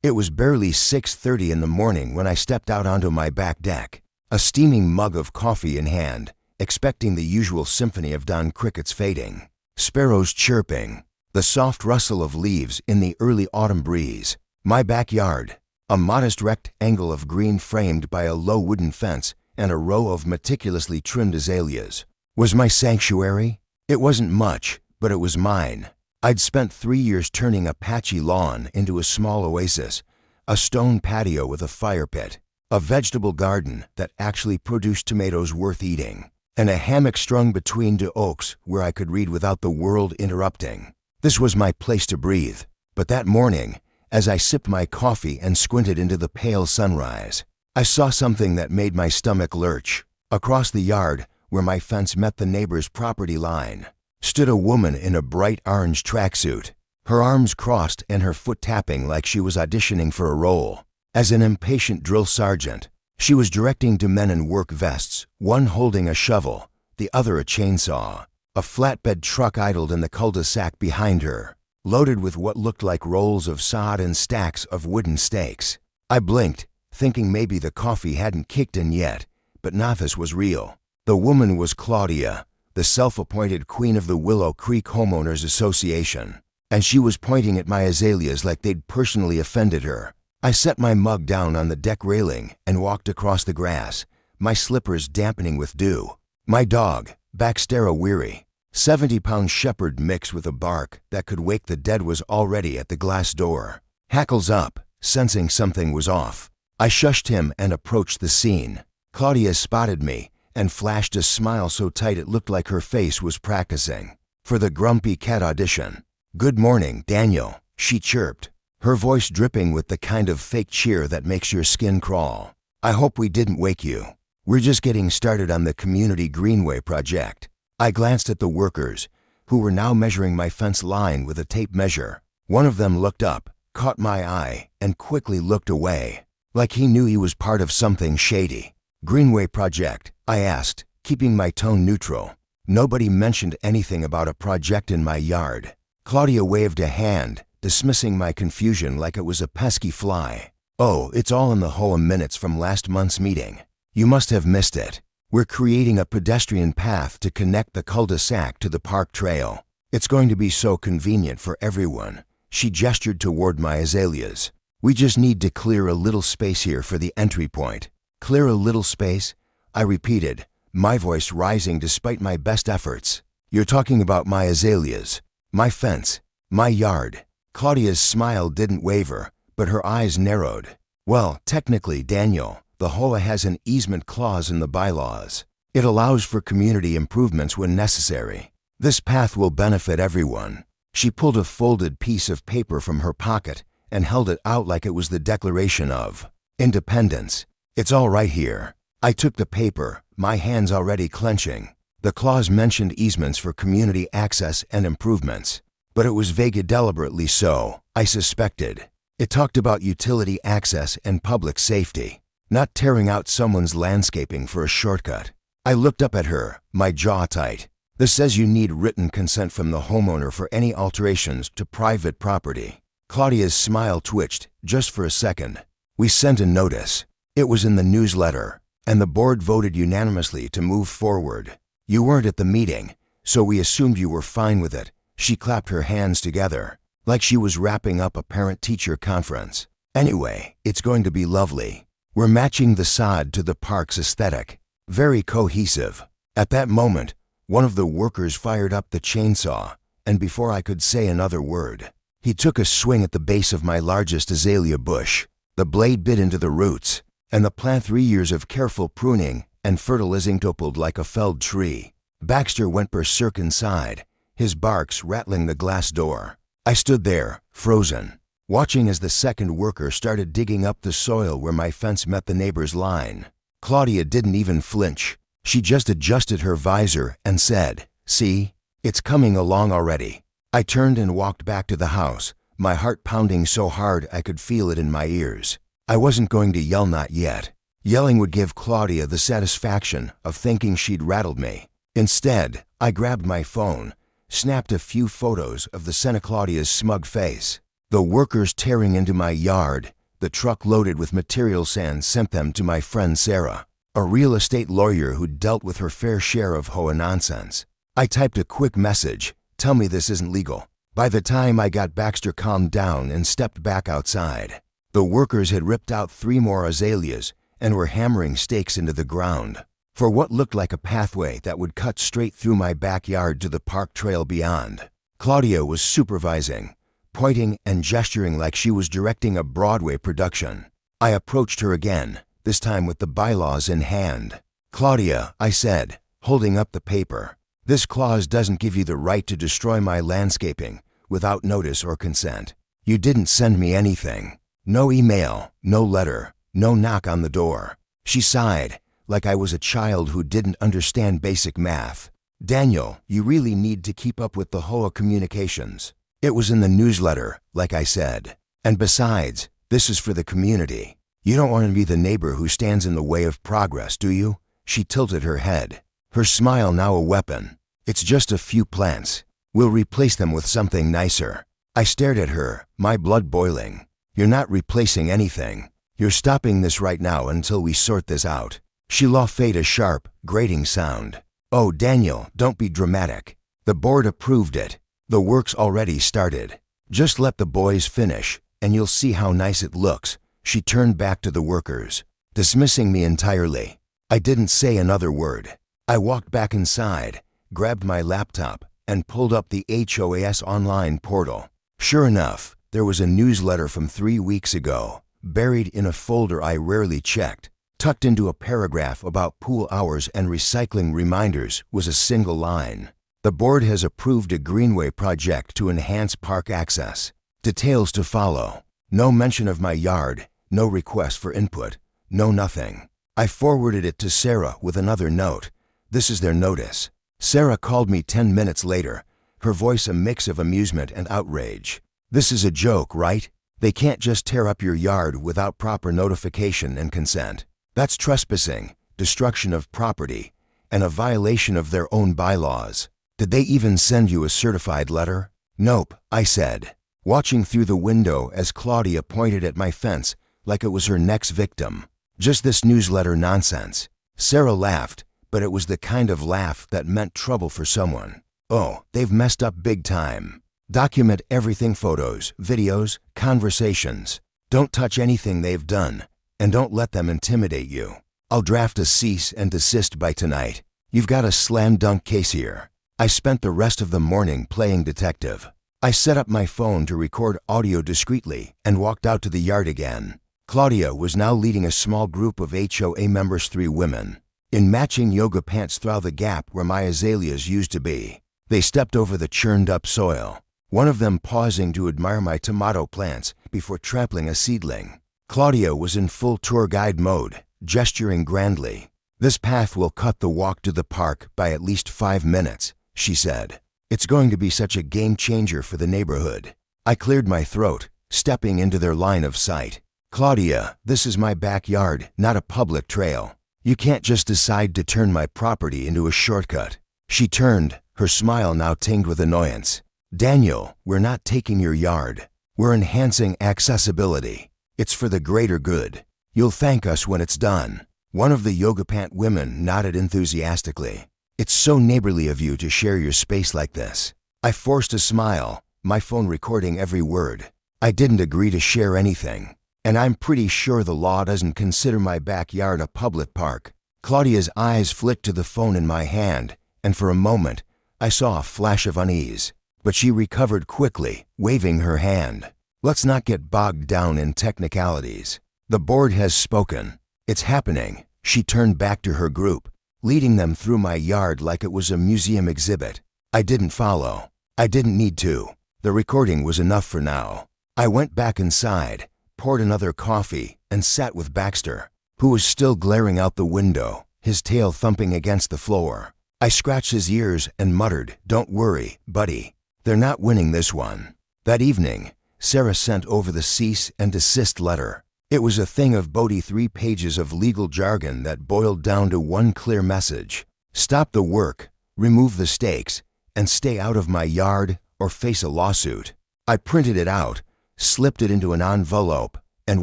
It was barely 6:30 in the morning when I stepped out onto my back deck, a steaming mug of coffee in hand, expecting the usual symphony of dawn crickets fading, sparrows chirping, the soft rustle of leaves in the early autumn breeze. My backyard, a modest rectangle of green framed by a low wooden fence and a row of meticulously trimmed azaleas, was my sanctuary. It wasn't much, but it was mine. I'd spent 3 years turning a patchy lawn into a small oasis, a stone patio with a fire pit, a vegetable garden that actually produced tomatoes worth eating, and a hammock strung between two oaks where I could read without the world interrupting. This was my place to breathe. But that morning, as I sipped my coffee and squinted into the pale sunrise, I saw something that made my stomach lurch. Across the yard, where my fence met the neighbor's property line, stood a woman in a bright orange tracksuit, her arms crossed and her foot tapping like she was auditioning for a role. As an impatient drill sergeant, she was directing two men in work vests, one holding a shovel, the other a chainsaw. A flatbed truck idled in the cul-de-sac behind her, loaded with what looked like rolls of sod and stacks of wooden stakes. I blinked, thinking maybe the coffee hadn't kicked in yet, but Nathis was real. The woman was Claudia, the self-appointed queen of the Willow Creek Homeowners Association, and she was pointing at my azaleas like they'd personally offended her. I set my mug down on the deck railing and walked across the grass, my slippers dampening with dew. My dog, Baxter weary, 70-pound shepherd mix with a bark that could wake the dead, was already at the glass door, hackles up, sensing something was off. I shushed him and approached the scene. Claudia spotted me and flashed a smile so tight it looked like her face was practicing for the grumpy cat audition. "Good morning, Daniel," she chirped, her voice dripping with the kind of fake cheer that makes your skin crawl. "I hope we didn't wake you. We're just getting started on the community greenway project." I glanced at the workers, who were now measuring my fence line with a tape measure. One of them looked up, caught my eye, and quickly looked away, like he knew he was part of something shady. "Greenway project?" I asked, keeping my tone neutral. Nobody mentioned anything about a project in my yard. Claudia waved a hand, dismissing my confusion like it was a pesky fly. "Oh, it's all in the HOA minutes from last month's meeting. You must have missed it. We're creating a pedestrian path to connect the cul-de-sac to the park trail. It's going to be so convenient for everyone." She gestured toward my azaleas. "We just need to clear a little space here for the entry point." "Clear a little space?" I repeated, my voice rising despite my best efforts. "You're talking about my azaleas, my fence, my yard." Claudia's smile didn't waver, but her eyes narrowed. "Well, technically, Daniel, the HOA has an easement clause in the bylaws. It allows for community improvements when necessary. This path will benefit everyone." She pulled a folded piece of paper from her pocket and held it out like it was the Declaration of Independence. "It's all right here." I took the paper, my hands already clenching. The clause mentioned easements for community access and improvements, but it was vague deliberately so, I suspected. It talked about utility access and public safety, not tearing out someone's landscaping for a shortcut. I looked up at her, my jaw tight. "This says you need written consent from the homeowner for any alterations to private property." Claudia's smile twitched, just for a second. "We sent a notice. It was in the newsletter, and the board voted unanimously to move forward. You weren't at the meeting, so we assumed you were fine with it." She clapped her hands together, like she was wrapping up a parent-teacher conference. "Anyway, it's going to be lovely. We're matching the sod to the park's aesthetic. Very cohesive." At that moment, one of the workers fired up the chainsaw, and before I could say another word, he took a swing at the base of my largest azalea bush. The blade bit into the roots, and the plant 3 years of careful pruning and fertilizing toppled like a felled tree. Baxter went berserk inside, his barks rattling the glass door. I stood there, frozen, watching as the second worker started digging up the soil where my fence met the neighbor's line. Claudia didn't even flinch. She just adjusted her visor and said, "See, it's coming along already." I turned and walked back to the house, my heart pounding so hard I could feel it in my ears. I wasn't going to yell, not yet. Yelling would give Claudia the satisfaction of thinking she'd rattled me. Instead, I grabbed my phone, snapped a few photos of the Santa Claudia's smug face, the workers tearing into my yard, The truck loaded with materials and sent them to my friend Sarah, a real estate lawyer who'd dealt with her fair share of HOA nonsense. I typed a quick message, "Tell me this isn't legal." By the time I got Baxter calmed down and stepped back outside, the workers had ripped out 3 more azaleas and were hammering stakes into the ground for what looked like a pathway that would cut straight through my backyard to the park trail beyond. Claudia was supervising, pointing and gesturing like she was directing a Broadway production. I approached her again, this time with the bylaws in hand. "Claudia," I said, holding up the paper, "this clause doesn't give you the right to destroy my landscaping without notice or consent. You didn't send me anything. No email, no letter, no knock on the door." She sighed, like I was a child who didn't understand basic math. "Daniel, you really need to keep up with the HOA communications. It was in the newsletter, like I said. And besides, this is for the community. You don't want to be the neighbor who stands in the way of progress, do you?" She tilted her head, her smile now a weapon. "It's just a few plants. We'll replace them with something nicer." I stared at her, my blood boiling. "You're not replacing anything. You're stopping this right now until we sort this out." She let out a sharp, grating sound. "Oh, Daniel, don't be dramatic. The board approved it. The work's already started. Just let the boys finish, and you'll see how nice it looks." She turned back to the workers, dismissing me entirely. I didn't say another word. I walked back inside, grabbed my laptop, and pulled up the HOA's online portal. Sure enough, there was a newsletter from 3 weeks ago, buried in a folder I rarely checked. Tucked into a paragraph about pool hours and recycling reminders was a single line. "The board has approved a greenway project to enhance park access. Details to follow." No mention of my yard, no request for input, no nothing. I forwarded it to Sarah with another note. "This is their notice." Sarah called me 10 minutes later, her voice a mix of amusement and outrage. "This is a joke, right? They can't just tear up your yard without proper notification and consent. That's trespassing, destruction of property, and a violation of their own bylaws. Did they even send you a certified letter?" "Nope," I said, watching through the window as Claudia pointed at my fence like it was her next victim. "Just this newsletter nonsense." Sarah laughed, but it was the kind of laugh that meant trouble for someone. "Oh, they've messed up big time. Document everything: photos, videos, conversations. Don't touch anything they've done. And don't let them intimidate you. I'll draft a cease and desist by tonight. You've got a slam dunk case here." I spent the rest of the morning playing detective. I set up my phone to record audio discreetly and walked out to the yard again. Claudia was now leading a small group of HOA members, 3 women, in matching yoga pants through the gap where my azaleas used to be. They stepped over the churned up soil, one of them pausing to admire my tomato plants before trampling a seedling. Claudia was in full tour guide mode, gesturing grandly. "This path will cut the walk to the park by at least 5 minutes, she said. "It's going to be such a game changer for the neighborhood." I cleared my throat, stepping into their line of sight. "Claudia, this is my backyard, not a public trail. You can't just decide to turn my property into a shortcut." She turned, her smile now tinged with annoyance. "Daniel, we're not taking your yard. We're enhancing accessibility. It's for the greater good. You'll thank us when it's done." One of the yoga pant women nodded enthusiastically. "It's so neighborly of you to share your space like this." I forced a smile, my phone recording every word. I didn't agree to share anything, and I'm pretty sure the law doesn't consider my backyard a public park. Claudia's eyes flicked to the phone in my hand, and for a moment, I saw a flash of unease. But she recovered quickly, waving her hand. "Let's not get bogged down in technicalities. The board has spoken. It's happening." She turned back to her group, leading them through my yard like it was a museum exhibit. I didn't follow. I didn't need to. The recording was enough for now. I went back inside, poured another coffee, and sat with Baxter, who was still glaring out the window, his tail thumping against the floor. I scratched his ears and muttered, "Don't worry, buddy. They're not winning this one." That evening, Sarah sent over the cease and desist letter. It was a thing of Bodhi 3 pages of legal jargon that boiled down to one clear message: stop the work, remove the stakes, and stay out of my yard or face a lawsuit. I printed it out, slipped it into an envelope, and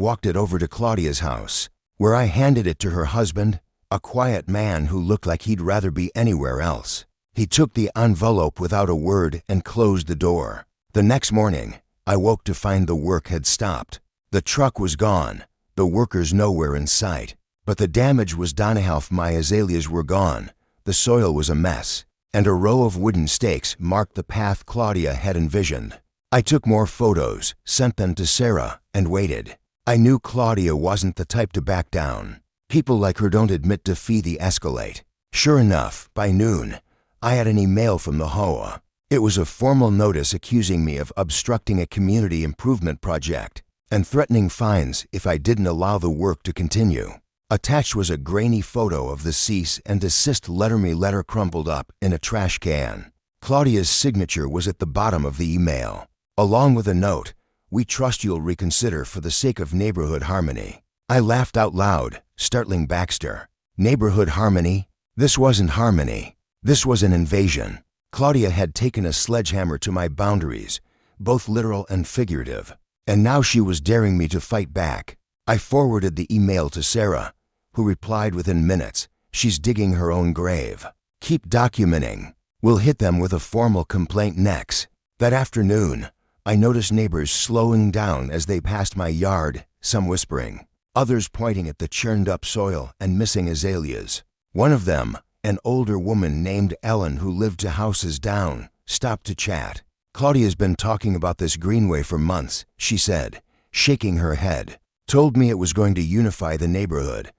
walked it over to Claudia's house, where I handed it to her husband, a quiet man who looked like he'd rather be anywhere else. He took the envelope without a word and closed the door. The next morning, I woke to find the work had stopped. The truck was gone, the workers nowhere in sight, but the damage was done. Half my azaleas were gone, the soil was a mess, and a row of wooden stakes marked the path Claudia had envisioned. I took more photos, sent them to Sarah, and waited. I knew Claudia wasn't the type to back down. People like her don't admit defeat, they escalate. Sure enough, by noon, I had an email from the HOA. It was a formal notice accusing me of obstructing a community improvement project and threatening fines if I didn't allow the work to continue. Attached was a grainy photo of the cease and desist letter crumpled up in a trash can. Claudia's signature was at the bottom of the email, along with a note, "We trust you'll reconsider for the sake of neighborhood harmony." I laughed out loud, startling Baxter. Neighborhood harmony? This wasn't harmony. This was an invasion. Claudia had taken a sledgehammer to my boundaries, both literal and figurative, and now she was daring me to fight back. I forwarded the email to Sarah, who replied within minutes, "She's digging her own grave. Keep documenting. We'll hit them with a formal complaint next." That afternoon, I noticed neighbors slowing down as they passed my yard, some whispering, others pointing at the churned-up soil and missing azaleas. One of them, an older woman named Ellen who lived 2 houses down, stopped to chat. "Claudia's been talking about this greenway for months," she said, shaking her head. "Told me it was going to unify the neighborhood.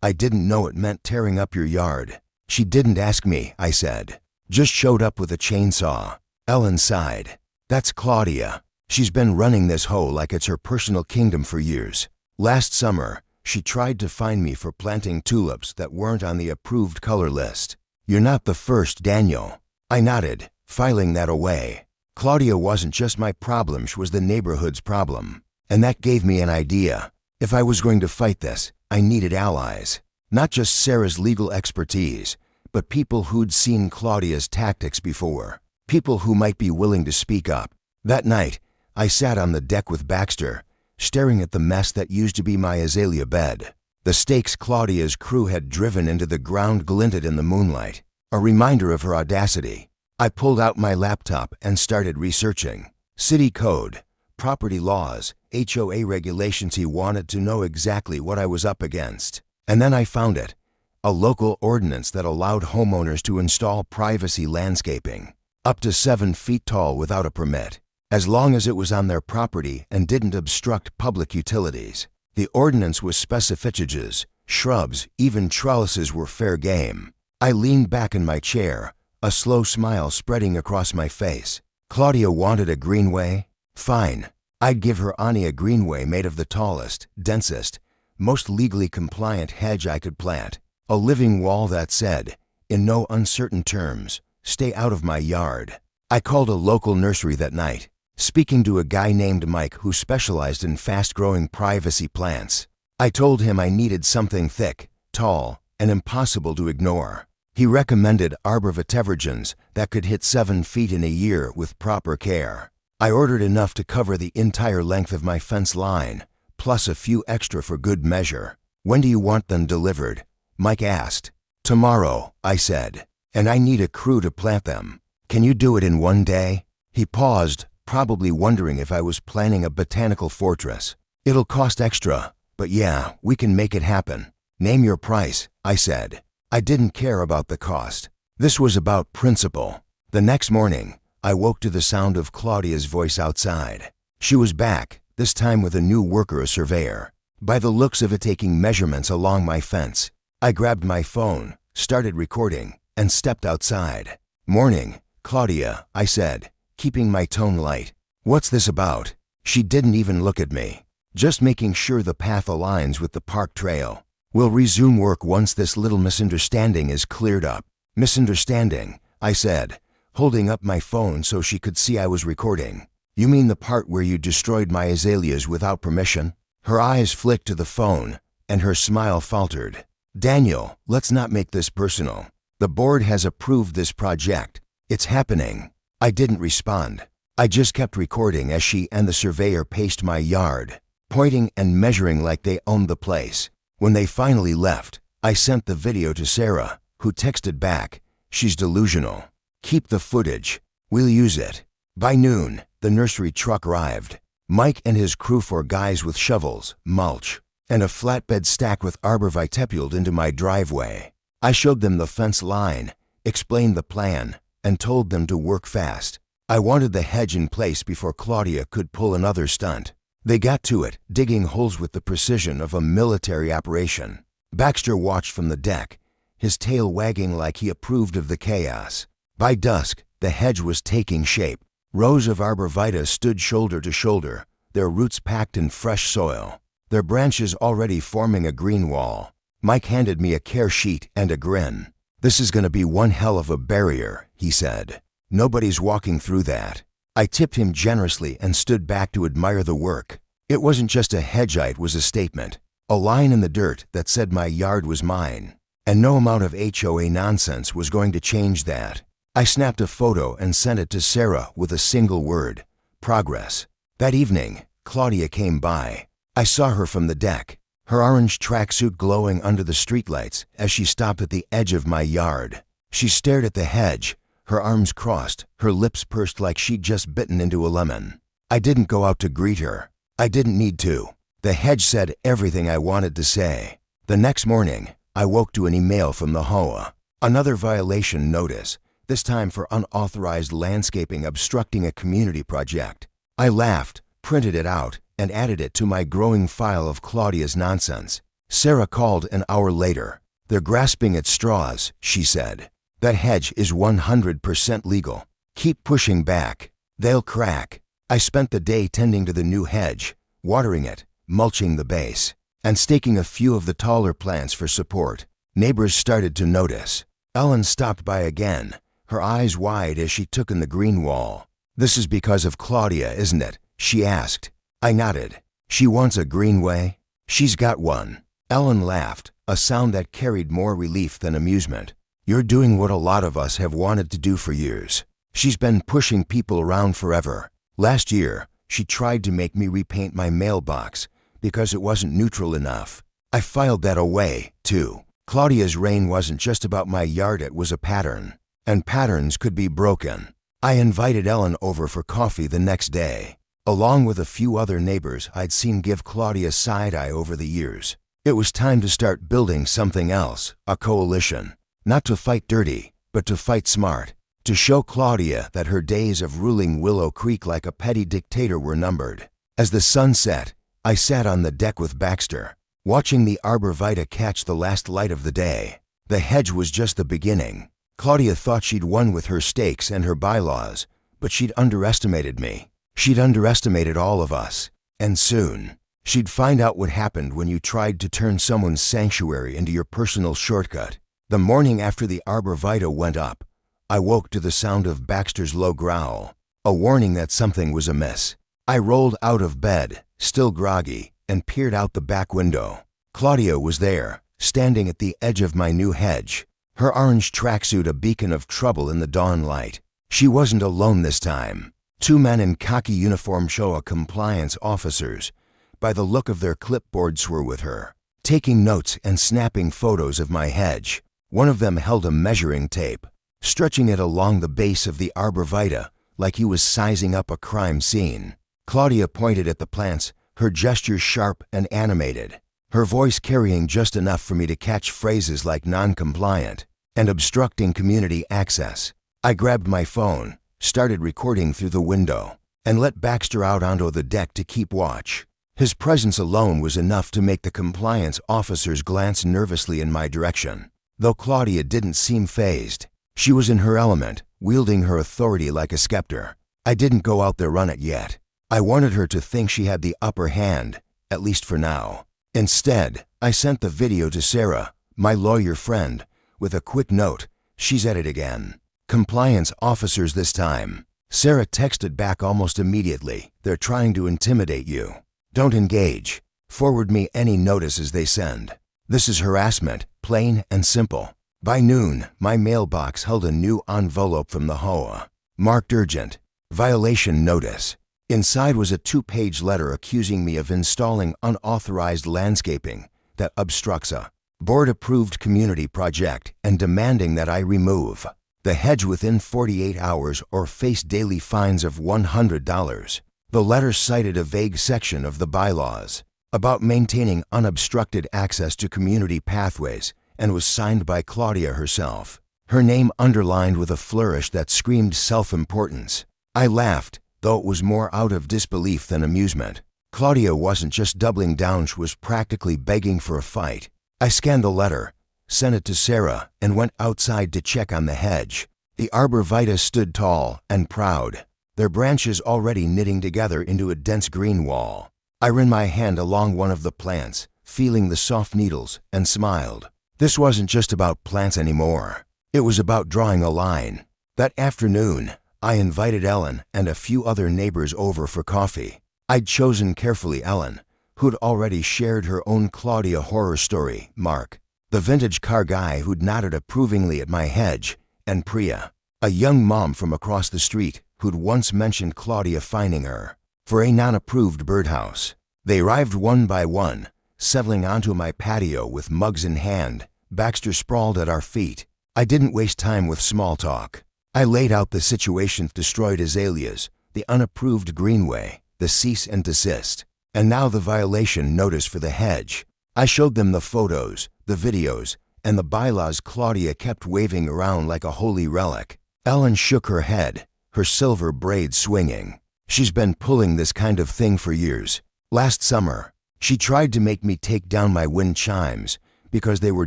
I didn't know it meant tearing up your yard." "She didn't ask me," I said. "Just showed up with a chainsaw." Ellen sighed. "That's Claudia. She's been running this hoe like it's her personal kingdom for years. Last summer, she tried to fine me for planting tulips that weren't on the approved color list." "You're not the first, Daniel." I nodded, filing that away. Claudia wasn't just my problem, she was the neighborhood's problem. And that gave me an idea. If I was going to fight this, I needed allies. Not just Sarah's legal expertise, but people who'd seen Claudia's tactics before. People who might be willing to speak up. That night, I sat on the deck with Baxter, staring at the mess that used to be my azalea bed. The stakes Claudia's crew had driven into the ground glinted in the moonlight, a reminder of her audacity. I pulled out my laptop and started researching. City code, property laws, HOA regulations. He wanted to know exactly what I was up against. And then I found it, a local ordinance that allowed homeowners to install privacy landscaping, up to 7 feet tall without a permit, as long as it was on their property and didn't obstruct public utilities. The ordinance was specificages, shrubs, even trellises were fair game. I leaned back in my chair, a slow smile spreading across my face. Claudia wanted a greenway? Fine. I'd give her Ani a greenway made of the tallest, densest, most legally compliant hedge I could plant. A living wall that said, in no uncertain terms, "Stay out of my yard." I called a local nursery that night, speaking to a guy named Mike who specialized in fast-growing privacy plants. I told him I needed something thick, tall, and impossible to ignore. He recommended arborvitaevirgens that could hit 7 feet in a year with proper care. I ordered enough to cover the entire length of my fence line, plus a few extra for good measure. "When do you want them delivered?" Mike asked. "Tomorrow," I said, "and I need a crew to plant them. Can you do it in 1 day?" He paused, probably wondering if I was planning a botanical fortress. "It'll cost extra, but yeah, we can make it happen." "Name your price," I said. I didn't care about the cost. This was about principle. The next morning, I woke to the sound of Claudia's voice outside. She was back, this time with a new worker, a surveyor. By the looks of it, taking measurements along my fence. I grabbed my phone, started recording, and stepped outside. "Morning, Claudia," I said, keeping my tone light. "What's this about?" She didn't even look at me. "Just making sure the path aligns with the park trail. We'll resume work once this little misunderstanding is cleared up." "Misunderstanding," I said, holding up my phone so she could see I was recording. "You mean the part where you destroyed my azaleas without permission?" Her eyes flicked to the phone, and her smile faltered. "Daniel, let's not make this personal. The board has approved this project. It's happening." I didn't respond. I just kept recording as she and the surveyor paced my yard. pointing and measuring like they owned the place. When they finally left, I sent the video to Sarah, who texted back, "She's delusional. Keep the footage. We'll use it." By noon, the nursery truck arrived. Mike and his crew, 4 guys with shovels, mulch, and a flatbed stack with arborvitae pulled into my driveway. I showed them the fence line, explained the plan, and told them to work fast. I wanted the hedge in place before Claudia could pull another stunt. They got to it, digging holes with the precision of a military operation. Baxter watched from the deck, his tail wagging like he approved of the chaos. By dusk, the hedge was taking shape. Rows of arborvitae stood shoulder to shoulder, their roots packed in fresh soil, their branches already forming a green wall. Mike handed me a care sheet and a grin. "This is going to be one hell of a barrier," he said. "Nobody's walking through that." I tipped him generously and stood back to admire the work. It wasn't just a hedge, it was a statement, a line in the dirt that said my yard was mine, and no amount of HOA nonsense was going to change that. I snapped a photo and sent it to Sarah with a single word: progress. That evening, Claudia came by. I saw her from the deck, her orange tracksuit glowing under the streetlights as she stopped at the edge of my yard. She stared at the hedge, her arms crossed, her lips pursed like she'd just bitten into a lemon. I didn't go out to greet her. I didn't need to. The hedge said everything I wanted to say. The next morning, I woke to an email from the HOA. Another violation notice, this time for unauthorized landscaping obstructing a community project. I laughed, printed it out, and added it to my growing file of Claudia's nonsense. Sarah called an hour later. "They're grasping at straws," she said. "That hedge is 100% legal. Keep pushing back. They'll crack." I spent the day tending to the new hedge, watering it, mulching the base, and staking a few of the taller plants for support. Neighbors started to notice. Ellen stopped by again, her eyes wide as she took in the green wall. "This is because of Claudia, isn't it?" she asked. I nodded. "She wants a greenway?" "She's got one." Ellen laughed, a sound that carried more relief than amusement. "You're doing what a lot of us have wanted to do for years." She's been pushing people around forever. Last year, she tried to make me repaint my mailbox because it wasn't neutral enough. I filed that away, too. Claudia's reign wasn't just about my yard, it was a pattern. And patterns could be broken. I invited Ellen over for coffee the next day, along with a few other neighbors I'd seen give Claudia side-eye over the years. It was time to start building something else, a coalition. Not to fight dirty, but to fight smart. To show Claudia that her days of ruling Willow Creek like a petty dictator were numbered. As the sun set, I sat on the deck with Baxter, watching the arborvitae catch the last light of the day. The hedge was just the beginning. Claudia thought she'd won with her stakes and her bylaws, but she'd underestimated me. She'd underestimated all of us. And soon, she'd find out what happened when you tried to turn someone's sanctuary into your personal shortcut. The morning after the arborvitae went up, I woke to the sound of Baxter's low growl, a warning that something was amiss. I rolled out of bed, still groggy, and peered out the back window. Claudia was there, standing at the edge of my new hedge, her orange tracksuit a beacon of trouble in the dawn light. She wasn't alone this time. 2 men in khaki uniform HOA compliance officers, by the look of their clipboards, were with her, taking notes and snapping photos of my hedge. One of them held a measuring tape, stretching it along the base of the arborvitae like he was sizing up a crime scene. Claudia pointed at the plants, her gestures sharp and animated, her voice carrying just enough for me to catch phrases like non-compliant and obstructing community access. I grabbed my phone, started recording through the window, and let Baxter out onto the deck to keep watch. His presence alone was enough to make the compliance officers glance nervously in my direction, though Claudia didn't seem fazed. She was in her element, wielding her authority like a scepter. I didn't go out there run it yet. I wanted her to think she had the upper hand, at least for now. Instead, I sent the video to Sarah, my lawyer friend, with a quick note. "She's at it again. Compliance officers this time." Sarah texted back almost immediately. "They're trying to intimidate you. Don't engage. Forward me any notices they send. This is harassment, plain and simple." By noon, my mailbox held a new envelope from the HOA, marked urgent, violation notice. Inside was a 2-page letter accusing me of installing unauthorized landscaping that obstructs a board-approved community project and demanding that I remove the hedge within 48 hours or face daily fines of $100. The letter cited a vague section of the bylaws about maintaining unobstructed access to community pathways and was signed by Claudia herself, her name underlined with a flourish that screamed self-importance. I laughed, though it was more out of disbelief than amusement. Claudia wasn't just doubling down, she was practically begging for a fight. I scanned the letter, sent it to Sarah, and went outside to check on the hedge. The arborvitae stood tall and proud, their branches already knitting together into a dense green wall. I ran my hand along one of the plants, feeling the soft needles, and smiled. This wasn't just about plants anymore. It was about drawing a line. That afternoon, I invited Ellen and a few other neighbors over for coffee. I'd chosen carefully Ellen, who'd already shared her own Claudia horror story, Mark, the vintage car guy who'd nodded approvingly at my hedge, and Priya, a young mom from across the street who'd once mentioned Claudia fining her for a non-approved birdhouse. They arrived one by one, settling onto my patio with mugs in hand, Baxter sprawled at our feet. I didn't waste time with small talk. I laid out the situation: destroyed azaleas, the unapproved greenway, the cease and desist, and now the violation notice for the hedge. I showed them the photos, the videos, and the bylaws Claudia kept waving around like a holy relic. Ellen shook her head, her silver braids swinging. She's been pulling this kind of thing for years. Last summer, she tried to make me take down my wind chimes because they were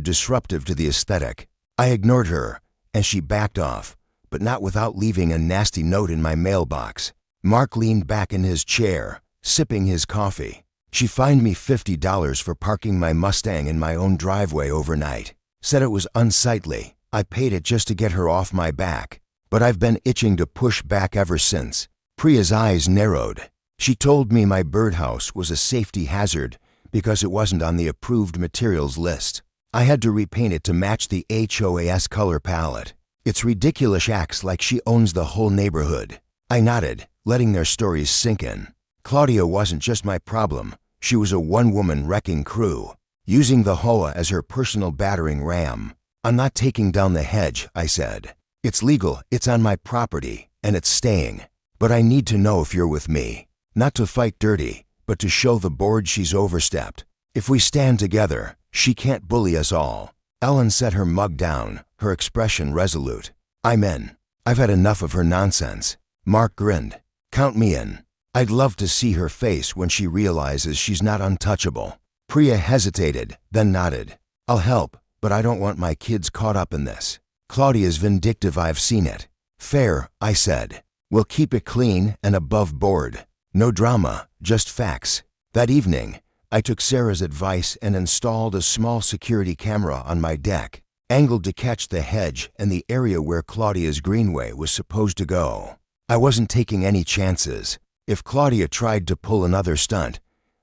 disruptive to the aesthetic. I ignored her, and she backed off, but not without leaving a nasty note in my mailbox. Mark leaned back in his chair, sipping his coffee. She fined me $50 for parking my Mustang in my own driveway overnight. Said it was unsightly. I paid it just to get her off my back, but I've been itching to push back ever since. Priya's eyes narrowed. She told me my birdhouse was a safety hazard because it wasn't on the approved materials list. I had to repaint it to match the HOA's color palette. It's ridiculous, acts like she owns the whole neighborhood. I nodded, letting their stories sink in. Claudia wasn't just my problem. She was a one-woman wrecking crew, using the HOA as her personal battering ram. I'm not taking down the hedge, I said. It's legal, it's on my property, and it's staying. But I need to know if you're with me. Not to fight dirty, but to show the board she's overstepped. If we stand together, she can't bully us all. Ellen set her mug down, her expression resolute. I'm in. I've had enough of her nonsense. Mark grinned. Count me in. I'd love to see her face when she realizes she's not untouchable. Priya hesitated, then nodded. I'll help, but I don't want my kids caught up in this. Claudia's vindictive, I've seen it. Fair, I said. We'll keep it clean and above board. No drama, just facts. That evening, I took Sarah's advice and installed a small security camera on my deck, angled to catch the hedge and the area where Claudia's greenway was supposed to go. I wasn't taking any chances. If Claudia tried to pull another stunt,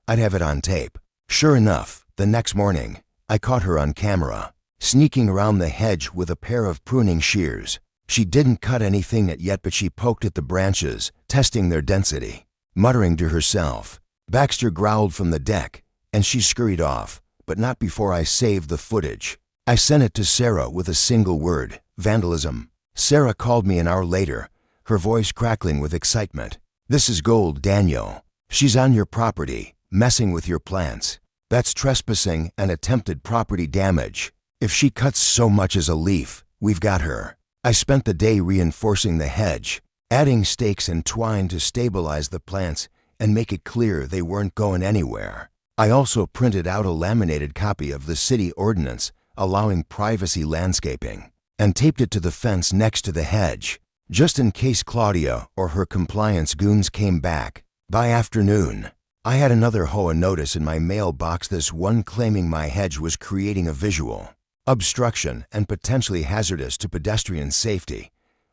I'd have it on tape. Sure enough, the next morning, I caught her on camera, sneaking around the hedge with a pair of pruning shears. She didn't cut anything yet, but she poked at the branches, testing their density. Muttering to herself, Baxter growled from the deck, and she scurried off, but not before I saved the footage. I sent it to Sarah with a single word: vandalism. Sarah called me an hour later, her voice crackling with excitement. This is gold, Daniel. She's on your property, messing with your plants. That's trespassing and attempted property damage. If she cuts so much as a leaf, we've got her. I spent the day reinforcing the hedge, adding stakes and twine to stabilize the plants and make it clear they weren't going anywhere. I also printed out a laminated copy of the city ordinance allowing privacy landscaping and taped it to the fence next to the hedge, just in case Claudia or her compliance goons came back. By afternoon, I had another HOA notice in my mailbox, this one claiming my hedge was creating a visual obstruction and potentially hazardous to pedestrian safety.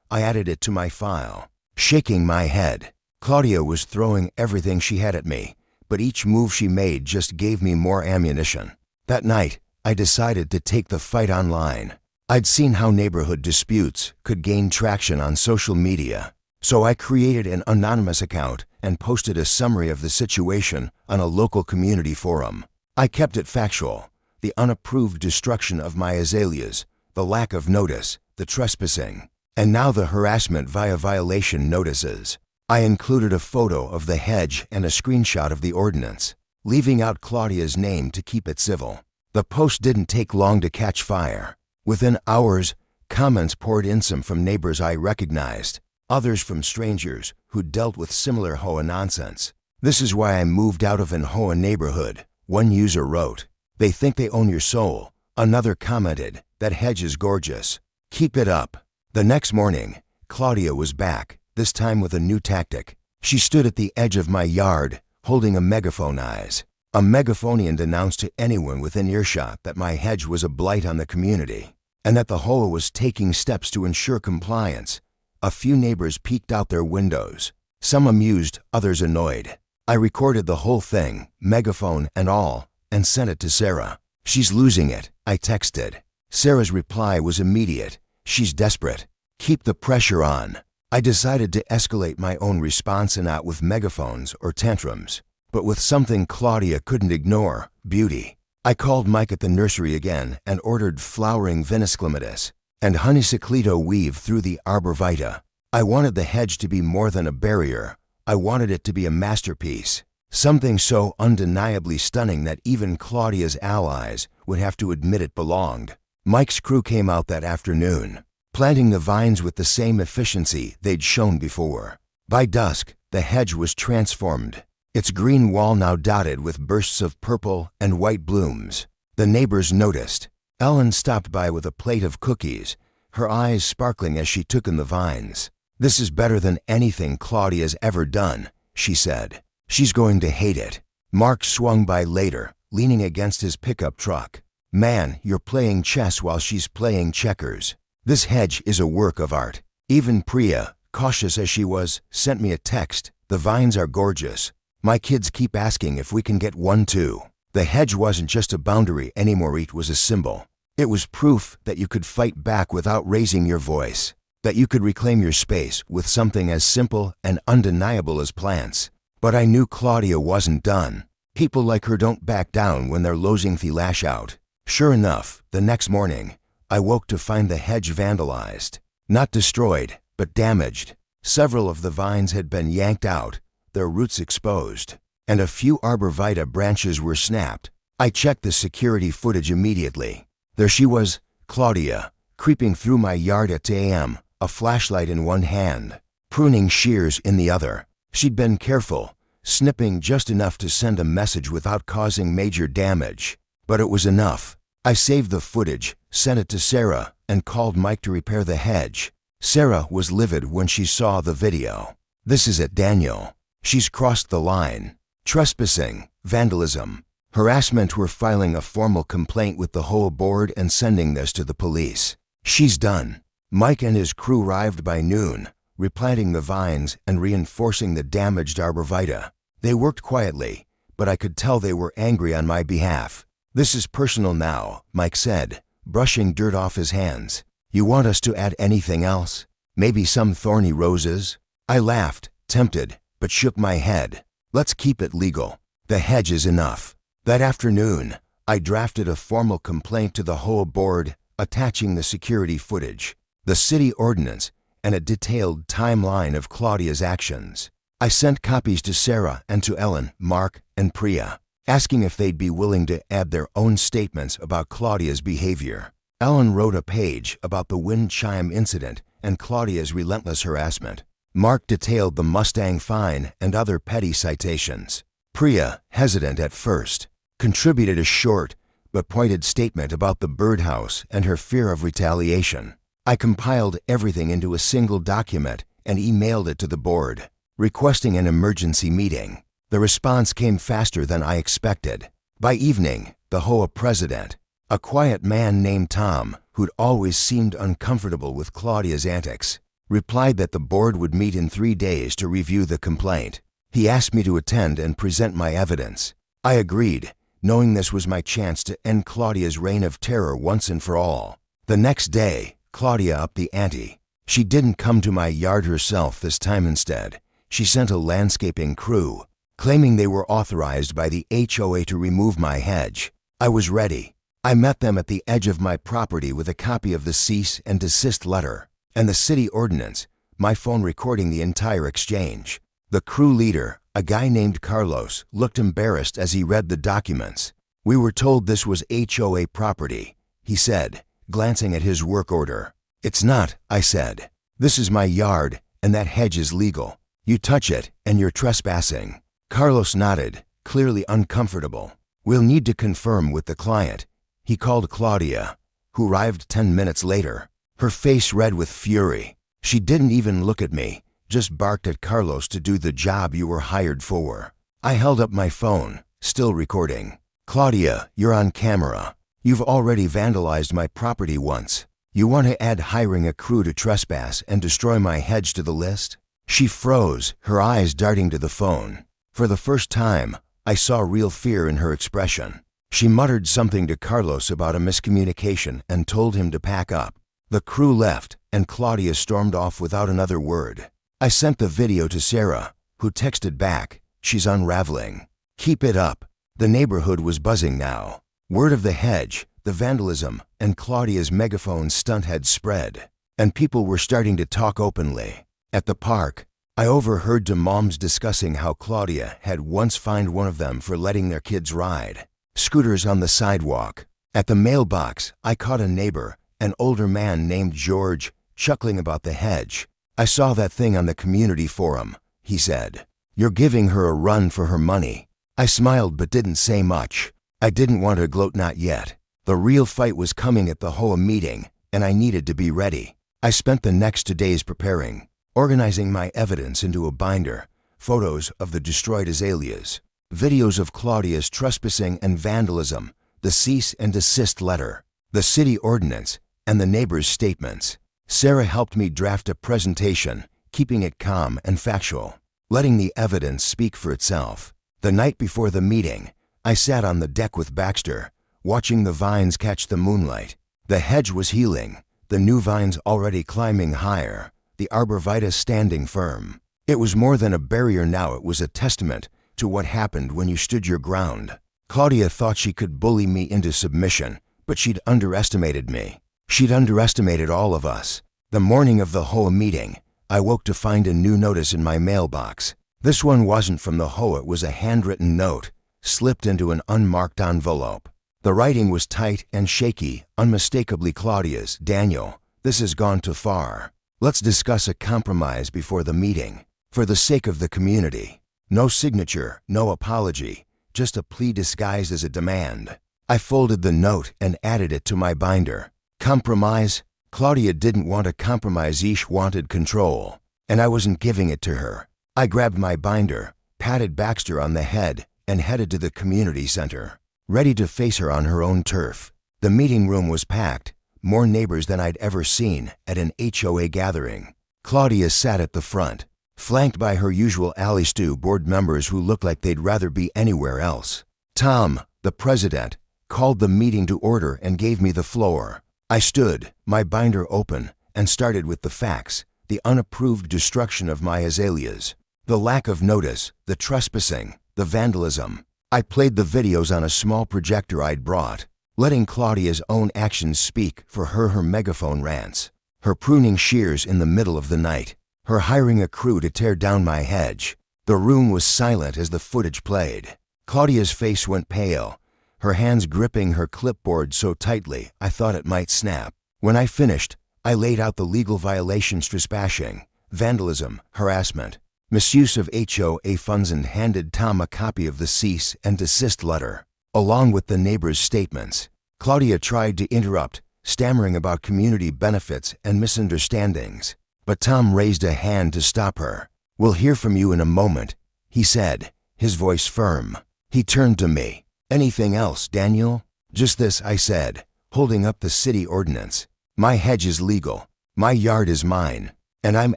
I added it to my file, shaking my head. Claudia was throwing everything she had at me, but each move she made just gave me more ammunition. That night, I decided to take the fight online. I'd seen how neighborhood disputes could gain traction on social media, so I created an anonymous account and posted a summary of the situation on a local community forum. I kept it factual: the unapproved destruction of my azaleas, the lack of notice, the trespassing, and now the harassment via violation notices. I included a photo of the hedge and a screenshot of the ordinance, leaving out Claudia's name to keep it civil. The post didn't take long to catch fire. Within hours, comments poured in, some from neighbors I recognized, others from strangers who'd dealt with similar HOA nonsense. "This is why I moved out of an HOA neighborhood," one user wrote. "They think they own your soul." Another commented, "That hedge is gorgeous. Keep it up." The next morning, Claudia was back, this time with a new tactic. She stood at the edge of my yard, holding a megaphone. A megaphonian announced to anyone within earshot that my hedge was a blight on the community, and that the HOA was taking steps to ensure compliance. A few neighbors peeked out their windows, some amused, others annoyed. I recorded the whole thing, megaphone and all, and sent it to Sarah. "She's losing it," I texted. Sarah's reply was immediate: "She's desperate. Keep the pressure on." I decided to escalate my own response, and not with megaphones or tantrums, but with something Claudia couldn't ignore: beauty. I called Mike at the nursery again and ordered flowering Venus clematis and honeysuckle weave through the arborvitae. I wanted the hedge to be more than a barrier. I wanted it to be a masterpiece, something so undeniably stunning that even Claudia's allies would have to admit it belonged. Mike's crew came out that afternoon, planting the vines with the same efficiency they'd shown before. By dusk, the hedge was transformed, its green wall now dotted with bursts of purple and white blooms. The neighbors noticed. Ellen stopped by with a plate of cookies, her eyes sparkling as she took in the vines. "This is better than anything Claudia's ever done," she said. "She's going to hate it." Mark swung by later, leaning against his pickup truck. "Man, you're playing chess while she's playing checkers. This hedge is a work of art." Even Priya, cautious as she was, sent me a text: "The vines are gorgeous. My kids keep asking if we can get one too." The hedge wasn't just a boundary anymore, it was a symbol. It was proof that you could fight back without raising your voice, that you could reclaim your space with something as simple and undeniable as plants. But I knew Claudia wasn't done. People like her don't back down when they're losing the lash out. Sure enough, the next morning, I woke to find the hedge vandalized. Not destroyed, but damaged. Several of the vines had been yanked out, their roots exposed, and a few arborvitae branches were snapped. I checked the security footage immediately. There she was, Claudia, creeping through my yard at 2 a.m., a flashlight in one hand, pruning shears in the other. She'd been careful, snipping just enough to send a message without causing major damage. But it was enough. I saved the footage, sent it to Sarah, and called Mike to repair the hedge. Sarah was livid when she saw the video. "This is it, Daniel. She's crossed the line. Trespassing, vandalism, harassment. We're filing a formal complaint with the HOA board and sending this to the police. She's done." Mike and his crew arrived by noon, replanting the vines and reinforcing the damaged arborvitae. They worked quietly, but I could tell they were angry on my behalf. "This is personal now," Mike said, brushing dirt off his hands. "You want us to add anything else? Maybe some thorny roses?" I laughed, tempted, but shook my head. "Let's keep it legal. The hedge is enough." That afternoon, I drafted a formal complaint to the HOA board, attaching the security footage, the city ordinance, and a detailed timeline of Claudia's actions. I sent copies to Sarah and to Ellen, Mark, and Priya, asking if they'd be willing to add their own statements about Claudia's behavior. Ellen wrote a page about the wind chime incident and Claudia's relentless harassment. Mark detailed the Mustang fine and other petty citations. Priya, hesitant at first, contributed a short but pointed statement about the birdhouse and her fear of retaliation. I compiled everything into a single document and emailed it to the board, requesting an emergency meeting. The response came faster than I expected. By evening, the HOA president, a quiet man named Tom, who'd always seemed uncomfortable with Claudia's antics, replied that the board would meet in 3 days to review the complaint. He asked me to attend and present my evidence. I agreed, knowing this was my chance to end Claudia's reign of terror once and for all. The next day, Claudia upped the ante. She didn't come to my yard herself this time. Instead, She sent a landscaping crew, claiming they were authorized by the HOA to remove my hedge. I was ready. I met them at the edge of my property with a copy of the cease and desist letter and the city ordinance, my phone recording the entire exchange. The crew leader, a guy named Carlos, looked embarrassed as he read the documents. "We were told this was HOA property," he said, glancing at his work order. "It's not," I said. "This is my yard, and that hedge is legal. You touch it, and you're trespassing." Carlos nodded, clearly uncomfortable. "We'll need to confirm with the client." He called Claudia, who arrived 10 minutes later, her face red with fury. She didn't even look at me, just barked at Carlos to do the job you were hired for. I held up my phone, still recording. "Claudia, you're on camera. You've already vandalized my property once. You want to add hiring a crew to trespass and destroy my hedge to the list?" She froze, her eyes darting to the phone. For the first time, I saw real fear in her expression. She muttered something to Carlos about a miscommunication and told him to pack up. The crew left, and Claudia stormed off without another word. I sent the video to Sarah, who texted back, "She's unraveling. Keep it up." The neighborhood was buzzing now. Word of the hedge, the vandalism, and Claudia's megaphone stunt had spread, and people were starting to talk openly. At the park, I overheard two moms discussing how Claudia had once fined one of them for letting their kids ride scooters on the sidewalk. At the mailbox, I caught a neighbor, an older man named George, chuckling about the hedge. "I saw that thing on the community forum," he said. "You're giving her a run for her money." I smiled but didn't say much. I didn't want to gloat, not yet. The real fight was coming at the HOA meeting, and I needed to be ready. I spent the next 2 days preparing, organizing my evidence into a binder, photos of the destroyed azaleas, videos of Claudia's trespassing and vandalism, the cease and desist letter, the city ordinance, and the neighbors' statements. Sarah helped me draft a presentation, keeping it calm and factual, letting the evidence speak for itself. The night before the meeting, I sat on the deck with Baxter, watching the vines catch the moonlight. The hedge was healing, the new vines already climbing higher, the arborvitae standing firm. It was more than a barrier now, it was a testament to what happened when you stood your ground. Claudia thought she could bully me into submission, but she'd underestimated me. She'd underestimated all of us. The morning of the HOA meeting, I woke to find a new notice in my mailbox. This one wasn't from the HOA, it was a handwritten note, slipped into an unmarked envelope. The writing was tight and shaky, unmistakably Claudia's. "Daniel, this has gone too far. Let's discuss a compromise before the meeting, for the sake of the community." No signature, no apology, just a plea disguised as a demand. I folded the note and added it to my binder. Compromise? Claudia didn't want a compromise, she wanted control, and I wasn't giving it to her. I grabbed my binder, patted Baxter on the head, and headed to the community center, ready to face her on her own turf. The meeting room was packed, more neighbors than I'd ever seen at an HOA gathering. Claudia sat at the front, flanked by her usual alley stew board members who looked like they'd rather be anywhere else. Tom, the president, called the meeting to order and gave me the floor. I stood, my binder open, and started with the facts, the unapproved destruction of my azaleas, the lack of notice, the trespassing, the vandalism. I played the videos on a small projector I'd brought, letting Claudia's own actions speak for her. Her megaphone rants, her pruning shears in the middle of the night, her hiring a crew to tear down my hedge. The room was silent as the footage played. Claudia's face went pale, her hands gripping her clipboard so tightly I thought it might snap. When I finished, I laid out the legal violations: trespassing, vandalism, harassment, misuse of HOA funds, and handed Tom a copy of the cease and desist letter, along with the neighbors' statements. Claudia tried to interrupt, stammering about community benefits and misunderstandings, but Tom raised a hand to stop her. "We'll hear from you in a moment," he said, his voice firm. He turned to me. "Anything else, Daniel?" "Just this," I said, holding up the city ordinance. "My hedge is legal. My yard is mine. And I'm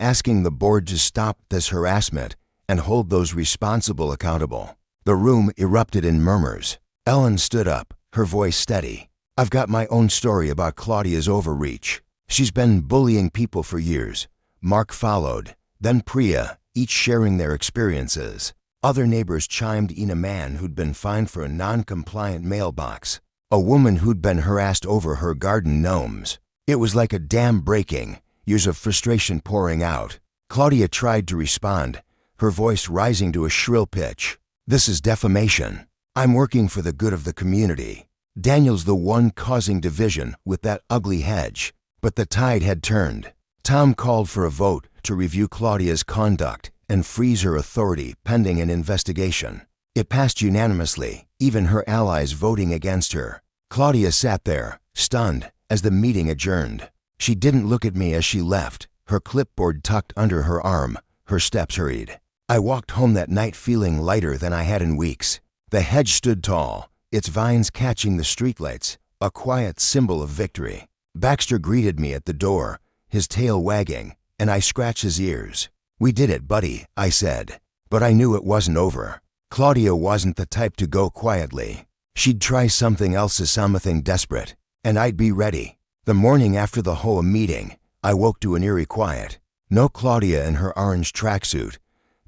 asking the board to stop this harassment and hold those responsible accountable." The room erupted in murmurs. Ellen stood up, her voice steady. "I've got my own story about Claudia's overreach. She's been bullying people for years." Mark followed, then Priya, each sharing their experiences. Other neighbors chimed in: a man who'd been fined for a non-compliant mailbox, a woman who'd been harassed over her garden gnomes. It was like a dam breaking, years of frustration pouring out. Claudia tried to respond, her voice rising to a shrill pitch. "This is defamation. I'm working for the good of the community. Daniel's the one causing division with that ugly Hedge." But the tide had turned. Tom called for a vote to review Claudia's conduct and freeze her authority pending an investigation. It passed unanimously, even her allies voting against her. Claudia sat there, stunned, as the meeting adjourned. She didn't look at me as she left, her clipboard tucked under her arm, her steps hurried. I walked home that night feeling lighter than I had in weeks. The hedge stood tall, its vines catching the streetlights, a quiet symbol of victory. Baxter greeted me at the door, his tail wagging, and I scratched his ears. "We did it, buddy," I said. But I knew it wasn't over. Claudia wasn't the type to go quietly. She'd try something else, something desperate, and I'd be ready. The morning after the HOA meeting, I woke to an eerie quiet. No Claudia in her orange tracksuit,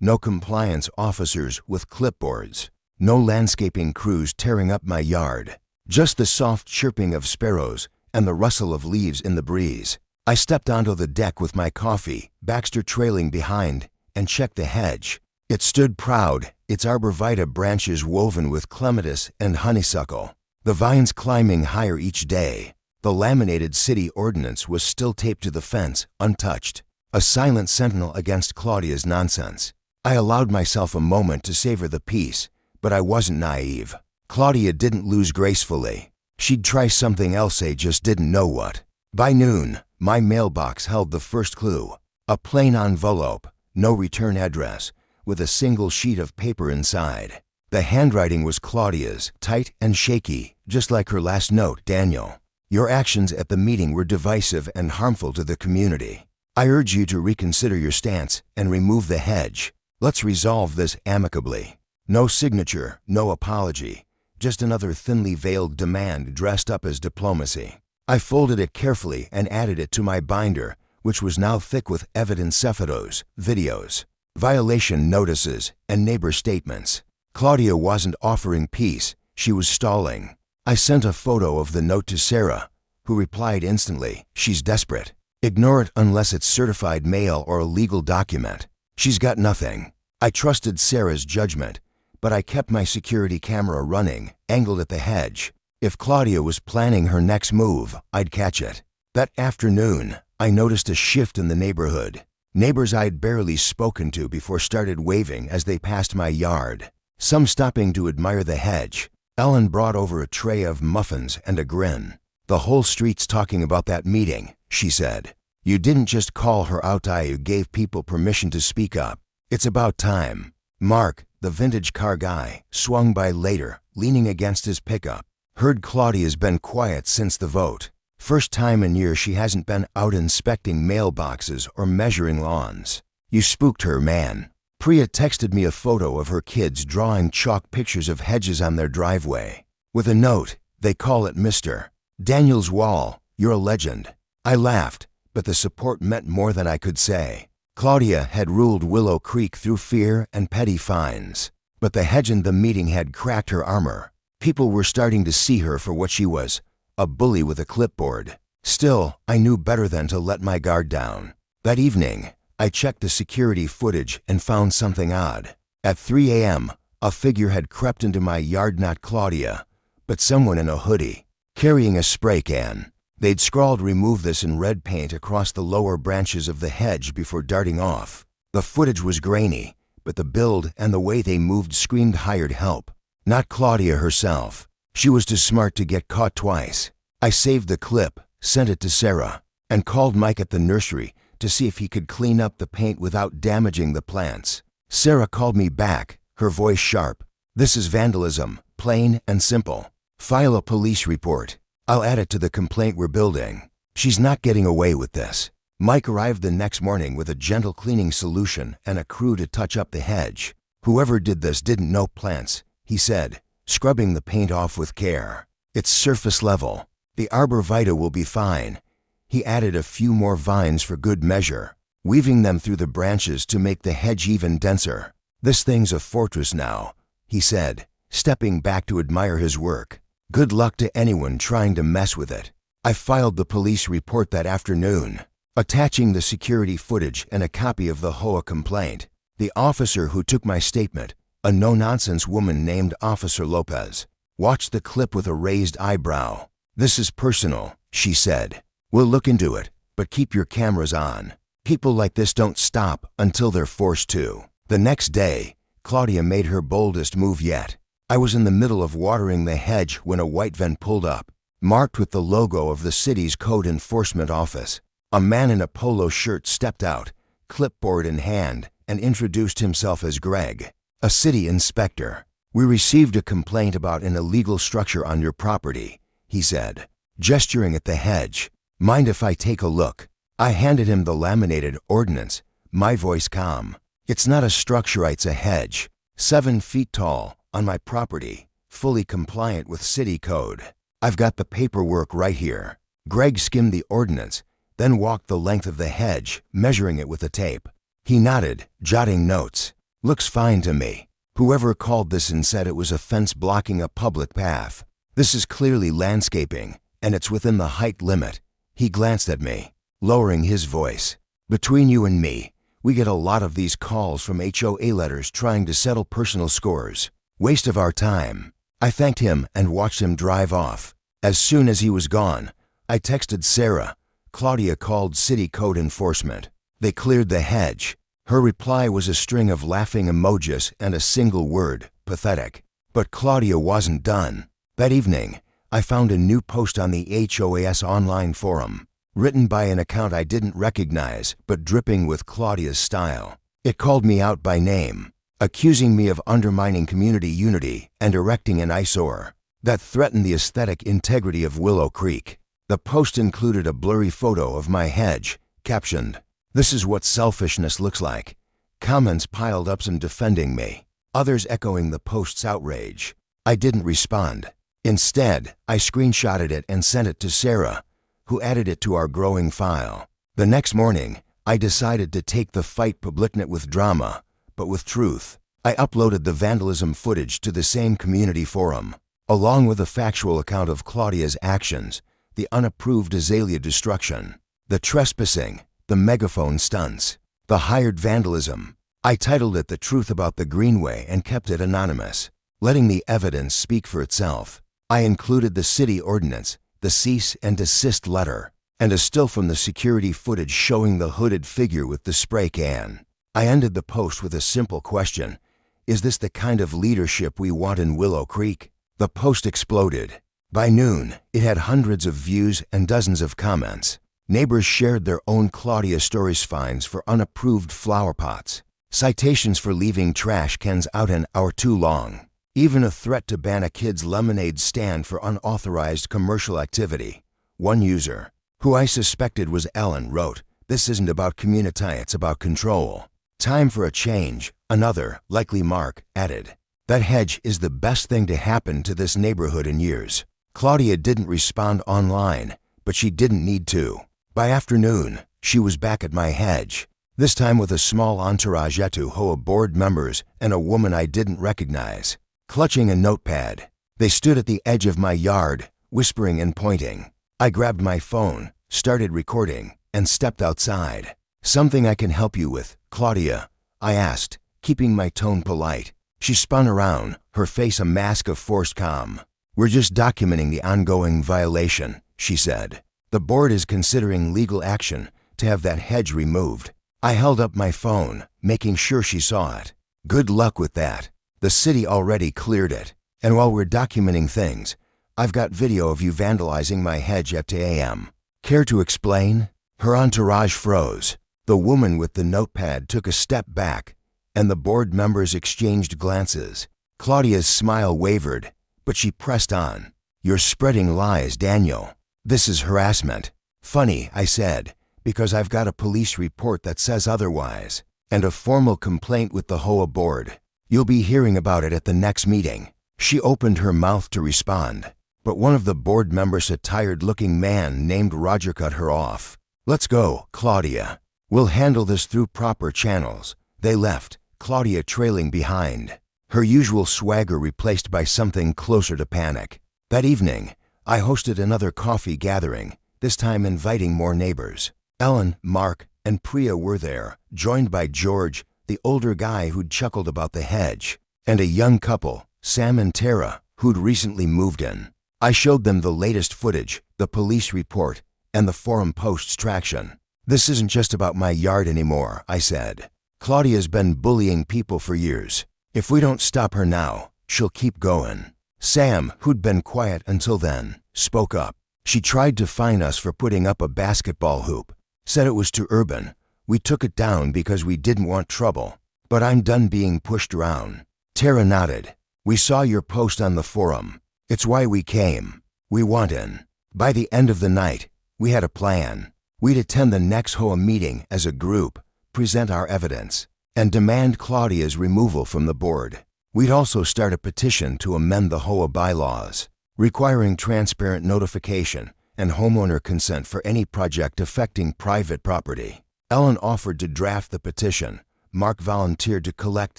no compliance officers with clipboards, no landscaping crews tearing up my yard, just the soft chirping of sparrows and the rustle of leaves in the breeze. I stepped onto the deck with my coffee, Baxter trailing behind, and checked the hedge. It stood proud, its arborvitae branches woven with clematis and honeysuckle, the vines climbing higher each day. The laminated city ordinance was still taped to the fence, untouched, a silent sentinel against Claudia's nonsense. I allowed myself a moment to savor the peace, but I wasn't naive. Claudia didn't lose gracefully. She'd try something else, I just didn't know what. By noon, my mailbox held the first clue, a plain envelope, no return address, with a single sheet of paper inside. The handwriting was Claudia's, tight and shaky, just like her last note, "Daniel, your actions at the meeting were divisive and harmful to the community. I urge you to reconsider your stance and remove the hedge. Let's resolve this amicably." No signature, no apology, just another thinly veiled demand dressed up as diplomacy. I folded it carefully and added it to my binder, which was now thick with evidence, photos, videos, violation notices, and neighbor statements. Claudia wasn't offering peace, she was stalling. I sent a photo of the note to Sarah, who replied instantly, "She's desperate. Ignore it unless it's certified mail or a legal document. She's got nothing." I trusted Sarah's judgment, but I kept my security camera running, angled at the hedge. If Claudia was planning her next move, I'd catch it. That afternoon, I noticed a shift in the neighborhood. Neighbors I'd barely spoken to before started waving as they passed my yard, some stopping to admire the hedge. Ellen brought over a tray of muffins and a grin. "The whole street's talking about that meeting," she said. "You didn't just call her out, you gave people permission to speak up. It's about time." Mark, the vintage car guy, swung by later, leaning against his pickup. "Heard Claudia's been quiet since the vote. First time in years she hasn't been out inspecting mailboxes or measuring lawns. You spooked her, man." Priya texted me a photo of her kids drawing chalk pictures of hedges on their driveway. With a note, "They call it Mr. Daniel's wall. You're a legend." I laughed, but the support meant more than I could say. Claudia had ruled Willow Creek through fear and petty fines, but the hedge and the meeting had cracked her armor. People were starting to see her for what she was, a bully with a clipboard. Still, I knew better than to let my guard down. That evening, I checked the security footage and found something odd. At 3 a.m., a figure had crept into my yard, not Claudia, but someone in a hoodie, carrying a spray can. They'd scrawled "remove this" in red paint across the lower branches of the hedge before darting off. The footage was grainy, but the build and the way they moved screamed hired help. Not Claudia herself. She was too smart to get caught twice. I saved the clip, sent it to Sarah, and called Mike at the nursery to see if he could clean up the paint without damaging the plants. Sarah called me back, her voice sharp. "This is vandalism, plain and simple. File a police report. I'll add it to the complaint we're building. She's not getting away with this." Mike arrived the next morning with a gentle cleaning solution and a crew to touch up the hedge. "Whoever did this didn't know plants," he said, scrubbing the paint off with care. "It's surface level. The arborvitae will be fine." He added a few more vines for good measure. weaving them through the branches to make the hedge even denser. "This thing's a fortress now," he said, stepping back to admire his work. "Good luck to anyone trying to mess with it." I filed the police report that afternoon, attaching the security footage and a copy of the HOA complaint. The officer who took my statement, a no-nonsense woman named Officer Lopez, watched the clip with a raised eyebrow. "This is personal," she said. "We'll look into it, but keep your cameras on. People like this don't stop until they're forced to." The next day, Claudia made her boldest move yet. I was in the middle of watering the hedge when a white van pulled up, marked with the logo of the city's code enforcement office. A man in a polo shirt stepped out, clipboard in hand, and introduced himself as Greg, a city inspector. "We received a complaint about an illegal structure on your property," he said, gesturing at the hedge. "Mind if I take a look?" I handed him the laminated ordinance, my voice calm. "It's not a structure, it's a hedge, 7 feet tall, on my property, fully compliant with city code. I've got the paperwork right here." Greg skimmed the ordinance, then walked the length of the hedge, measuring it with a tape. He nodded, jotting notes. "Looks fine to me. Whoever called this and said it was a fence blocking a public path. This is clearly landscaping, and it's within the height limit." He glanced at me, lowering his voice. "Between you and me, we get a lot of these calls from HOA letters trying to settle personal scores. Waste of our time." I thanked him and watched him drive off. As soon as he was gone, I texted Sarah. Claudia called city code enforcement. They cleared the hedge. Her reply was a string of laughing emojis and a single word, pathetic. But Claudia wasn't done. That evening, I found a new post on the HOAS online forum, written by an account I didn't recognize, but dripping with Claudia's style. It called me out by name, accusing me of undermining community unity and erecting an eyesore that threatened the aesthetic integrity of Willow Creek. The post included a blurry photo of my hedge, captioned, "This is what selfishness looks like." Comments piled up, some defending me, others echoing the post's outrage. I didn't respond. Instead, I screenshotted it and sent it to Sarah, who added it to our growing file. The next morning, I decided to take the fight publicnet with drama, but with truth. I uploaded the vandalism footage to the same community forum, along with a factual account of Claudia's actions, the unapproved azalea destruction, the trespassing, the megaphone stunts, the hired vandalism. I titled it "The Truth About the Greenway" and kept it anonymous, letting the evidence speak for itself. I included the city ordinance, the cease and desist letter, and a still from the security footage showing the hooded figure with the spray can. I ended the post with a simple question: is this the kind of leadership we want in Willow Creek? The post exploded. By noon, it had hundreds of views and dozens of comments. Neighbors shared their own Claudia stories, fines for unapproved flower pots, citations for leaving trash cans out an hour too long, even a threat to ban a kid's lemonade stand for unauthorized commercial activity. One user, who I suspected was Ellen, wrote, "This isn't about community, it's about control. Time for a change." Another, likely Mark, added, "That hedge is the best thing to happen to this neighborhood in years." Claudia didn't respond online, but she didn't need to. By afternoon, she was back at my hedge, this time with a small entourage of HOA board members and a woman I didn't recognize. Clutching a notepad, they stood at the edge of my yard, whispering and pointing. I grabbed my phone, started recording, and stepped outside. "Something I can help you with, Claudia?" I asked, keeping my tone polite. She spun around, her face a mask of forced calm. "We're just documenting the ongoing violation," she said. "The board is considering legal action to have that hedge removed." I held up my phone, making sure she saw it. "Good luck with that. The city already cleared it. And while we're documenting things, I've got video of you vandalizing my hedge at 2 a.m. Care to explain?" Her entourage froze. The woman with the notepad took a step back, and the board members exchanged glances. Claudia's smile wavered, but she pressed on. "You're spreading lies, Daniel. This is harassment." "Funny," I said, "because I've got a police report that says otherwise, and a formal complaint with the HOA board. You'll be hearing about it at the next meeting." She opened her mouth to respond, but one of the board members, a tired-looking man named Roger, cut her off. "Let's go, Claudia. We'll handle this through proper channels. They left, Claudia trailing behind, her usual swagger replaced by something closer to panic. That evening, I hosted another coffee gathering, this time inviting more neighbors. Ellen, Mark, and Priya were there, joined by George, the older guy who'd chuckled about the hedge, and a young couple, Sam and Tara, who'd recently moved in. I showed them the latest footage, the police report, and the forum post's traction. This isn't just about my yard anymore, I said. Claudia's been bullying people for years. If we don't stop her now, she'll keep going. Sam, who'd been quiet until then, spoke up. She tried to fine us for putting up a basketball hoop. Said it was too urban. We took it down because we didn't want trouble. But I'm done being pushed around. Tara nodded. We saw your post on the forum. It's why we came. We want in. By the end of the night, we had a plan. We'd attend the next HOA meeting as a group, present our evidence, and demand Claudia's removal from the board. We'd also start a petition to amend the HOA bylaws, requiring transparent notification and homeowner consent for any project affecting private property. Ellen offered to draft the petition. Mark volunteered to collect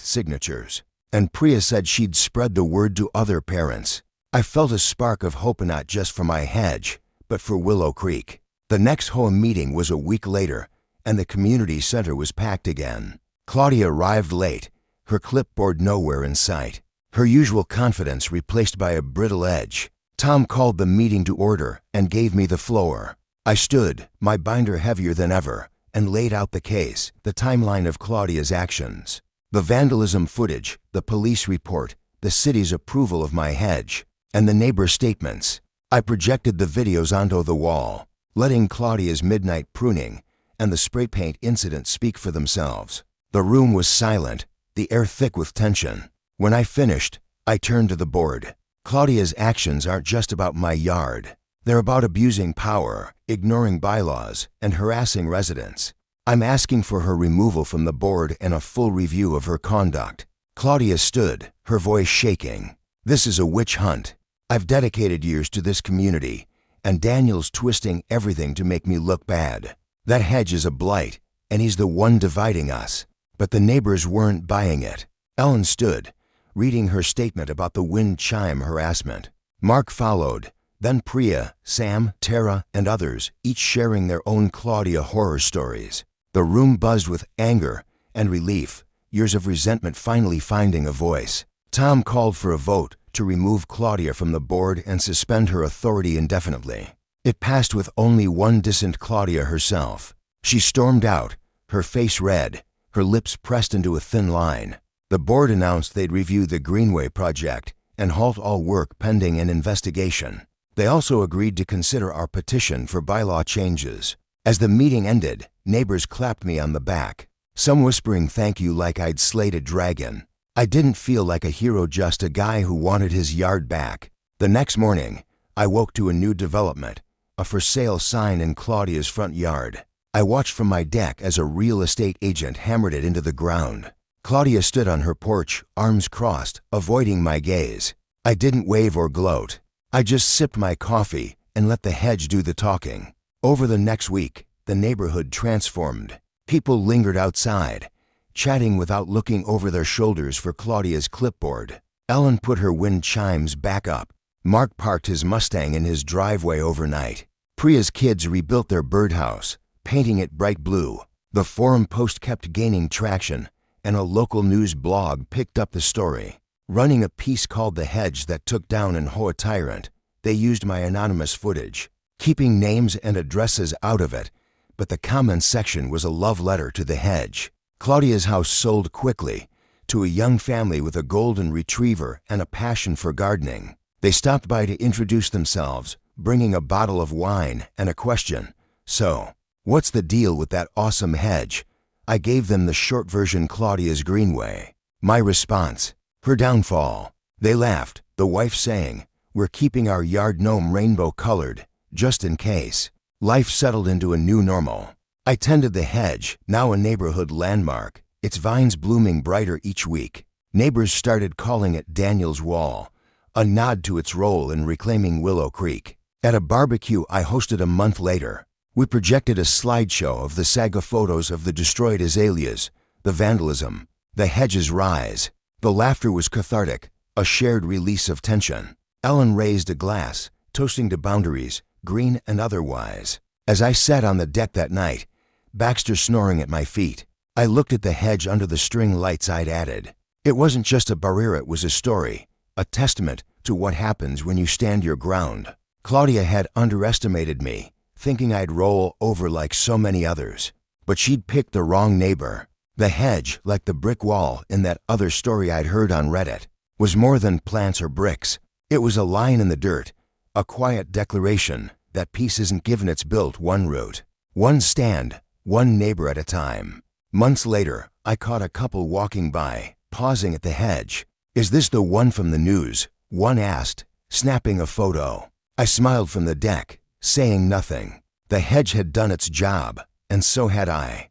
signatures, and Priya said she'd spread the word to other parents. I felt a spark of hope, not just for my hedge, but for Willow Creek. The next HOA meeting was a week later, and the community center was packed again. Claudia arrived late, her clipboard nowhere in sight, her usual confidence replaced by a brittle edge. Tom called the meeting to order and gave me the floor. I stood, my binder heavier than ever, and laid out the case, the timeline of Claudia's actions, the vandalism footage, the police report, the city's approval of my hedge, and the neighbor statements. I projected the videos onto the wall, letting Claudia's midnight pruning and the spray paint incident speak for themselves. The room was silent, the air thick with tension. When I finished, I turned to the board. Claudia's actions aren't just about my yard. They're about abusing power, ignoring bylaws, and harassing residents. I'm asking for her removal from the board and a full review of her conduct. Claudia stood, her voice shaking. This is a witch hunt. I've dedicated years to this community, and Daniel's twisting everything to make me look bad. That hedge is a blight, and he's the one dividing us. But the neighbors weren't buying it. Ellen stood, reading her statement about the wind chime harassment. Mark followed, then Priya, Sam, Tara, and others, each sharing their own Claudia horror stories. The room buzzed with anger and relief, years of resentment finally finding a voice. Tom called for a vote to remove Claudia from the board and suspend her authority indefinitely. It passed with only one dissent, Claudia herself. She stormed out, her face red, her lips pressed into a thin line. The board announced they'd review the Greenway project and halt all work pending an investigation. They also agreed to consider our petition for bylaw changes. As the meeting ended, neighbors clapped me on the back, some whispering thank you like I'd slayed a dragon. I didn't feel like a hero, just a guy who wanted his yard back. The next morning, I woke to a new development, a for sale sign in Claudia's front yard. I watched from my deck as a real estate agent hammered it into the ground. Claudia stood on her porch, arms crossed, avoiding my gaze. I didn't wave or gloat. I just sipped my coffee and let the hedge do the talking. Over the next week, the neighborhood transformed. People lingered outside, chatting without looking over their shoulders for Claudia's clipboard. Ellen put her wind chimes back up. Mark parked his Mustang in his driveway overnight. Priya's kids rebuilt their birdhouse, painting it bright blue. The forum post kept gaining traction, and a local news blog picked up the story, running a piece called The Hedge that took down an HOA tyrant. They used my anonymous footage, keeping names and addresses out of it, but the comments section was a love letter to the hedge. Claudia's house sold quickly to a young family with a golden retriever and a passion for gardening. They stopped by to introduce themselves, bringing a bottle of wine and a question. So, what's the deal with that awesome hedge? I gave them the short version, Claudia's Greenway. My response, her downfall. They laughed, the wife saying, "We're keeping our yard gnome rainbow colored, just in case." Life settled into a new normal. I tended the hedge, now a neighborhood landmark, its vines blooming brighter each week. Neighbors started calling it Daniel's Wall, a nod to its role in reclaiming Willow Creek. At a barbecue I hosted a month later, We projected a slideshow of the saga photos of the destroyed azaleas, the vandalism, the hedge's rise. The laughter was cathartic, a shared release of tension. Ellen raised a glass, toasting to boundaries, green and otherwise. As I sat on the deck that night, Baxter snoring at my feet, I looked at the hedge under the string lights I'd added. It wasn't just a barrier, it was a story, a testament to what happens when you stand your ground. Claudia had underestimated me, thinking I'd roll over like so many others. But she'd picked the wrong neighbor. The hedge, like the brick wall in that other story I'd heard on Reddit, was more than plants or bricks. It was a line in the dirt, a quiet declaration that peace isn't given, it's built one route, one stand, one neighbor at a time. Months later, I caught a couple walking by, pausing at the hedge. "Is this the one from the news?" one asked, snapping a photo. I smiled from the deck, saying nothing. The hedge had done its job, and so had I.